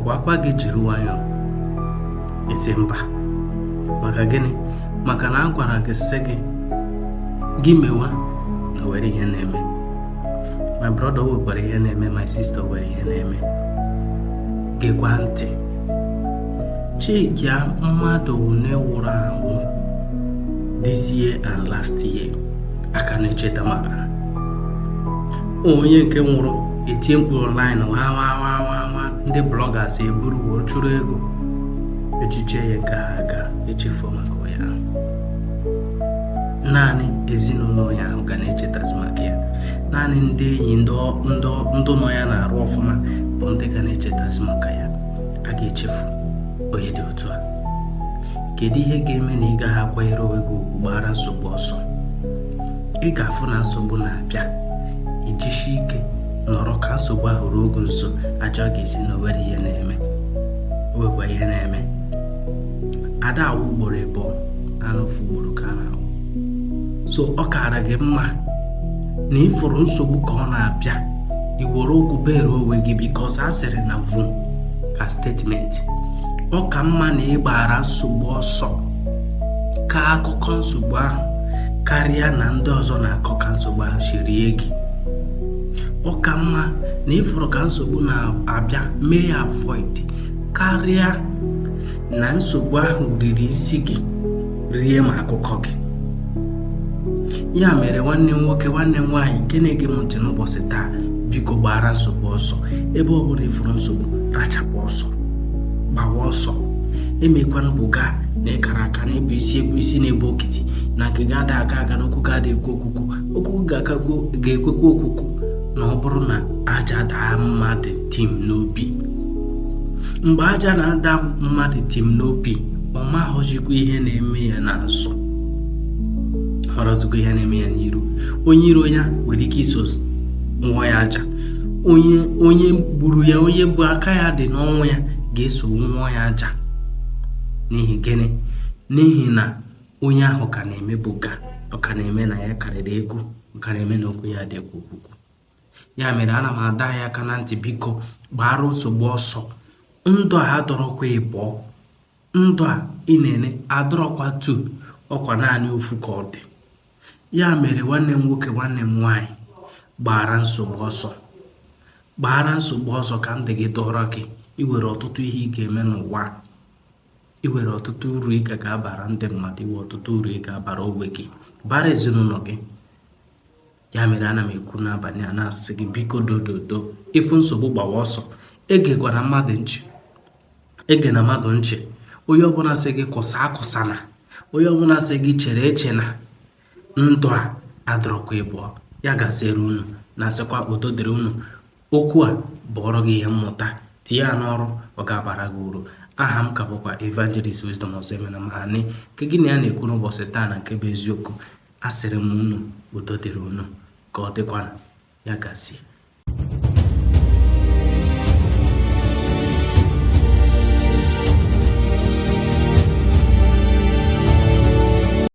gwakwa gị jiri nwayọọ isi mba maka gịnị maka na a gwara gị sị gị mewa na were ihe na-eme. My brother wekwara ihe na-eme, my sister were ihe na-eme. Gekwa ntị, chekia mmadụ one wụrụ anwụ this year and last year aka na-echeta maka onye nke nwụrụ etie mkpu online wa ndị bloggers eburu chụrụ ego echiche ya nke ha ga echefu maka ya. Naanị ezinụlọ ya ahụ ga na-echetazi maka ya. Naanị ndị enyi ndụ nọ ya na-arụ ọfụma bụ ndị ga na-echetazi maka ya. A ga-echefu onye dị otu a. Kedu ihe ga-eme na ị gaghị akwanyere onwe gị ugwu gbara nsogbu ọsọ? Ị ga-afụ na nsogbu na-abịa, ijisi ike nọrọ ka nsogbu ahụ ruo ogo nso, aja ga-esi na owere ihe na-eme. Owekwa ihe na-eme. Ada awụ ugboro ịbụọ, anụ ofu ugboro ka a na-awụ. So ọ kaara gị mma na ịfụrụ nsogbu ka ọ na-abịa, iwere okwu bere onwe gị because a sịrị na vum ka statement. Ọ ka mma na ị gbara nsogbu ọsọ ka akụkọ nsogbu ahụ karịa na ndị ọzọ na-akọ ka nsogbu ahụ shirie gị. Ọ ka mma na ịfụrụ ka nsogbu na-abịa mee ya avoid karịa na nsogbu ahụ riri isi gị rie ma akụkọ gị. Ya mere nwanne m nwoke, nwanne m nwaanyị nke na-ege m ntị n'ụbọchị taa, biko gbara nsogbu ọsọ. Ebe ọ bụla ịfụrụ nsogbu, rachapụ ọsọ, gbawa ọsọ. Emekwana buga na ịkara aka na ebu isi na-ebu okiti na nke ga-ada aga na okwu ga-ada ekwu okwu ga-ekwekwa okwukwu na ọ bụrụ na aja daa mmadụ tim n'obi. Mgbe aja na-ada mmadụ tim n'obi, ọ maghọzikwa ihe na-eme ya n'azụ, ọrọzikwa ihe na-eme ya n'iru. Onye iro ya nwere ike iso nwụọ ya aja. Onye gburu ya, onye bụ aka ya dị n'ọnwụ ya ga-eso nwụọ ya aja. N'ihi gịnị? N'ihi na onye ahụ ka na-emebuga, ọ ka na-eme na ya karịrị ego, ọ ka na-eme na okwu ya dị okwukwu. Ya mere ana m ada ya aka na ntị, biko gbara nsogbu ọsọ. Ndụ a adọrọkwa ịbụọ, ndụ a ị na-ene adọrọkwa 2, ọkwa naanị ofu ka ọ dị. Ya mere nwanne m nwoke, nwanne m nwaanyị, gbara nsogbu ọsọ. Gbara nsogbu ọsọ ka ndụ gị dọrọ gị. Iwere ọtụtụ ihe ị ga-eme n'ụwa, iwere ọtụtụ uru ị ga-abara ndị mmadụ, iwe ọtụtụ uru ị ga-abara onwe gị, bara ezinụlọ gị. Ya mere ana m ekwu n'abalị a na-asị gị, biko dododo ịfụ nsogbu gbawa ọsọ. Egekwana mmadụ nchi, egena mmadụ nchi. Onye ọbụla sị gị kwụsa akwụsana, onye ọbụla sị gị chere echena, ndụ a adọrọkwa ịbụọ. Ya gasịrị unu na-asịkwa udo dịrị unu. Okwu a bụọrọ gị ihe mmụta, tinye ya n'ọrụ, ọ ga-abara gị uru. Aha m ka bụkwa Evangelist Wisdom Osemena Mahani, nke gị na ya na-ekwu n'ụbọchị taa na nke bụ eziokwu. Asịrị m unu udo dịrị unu, ka ọ dịkwana. Ya gasị.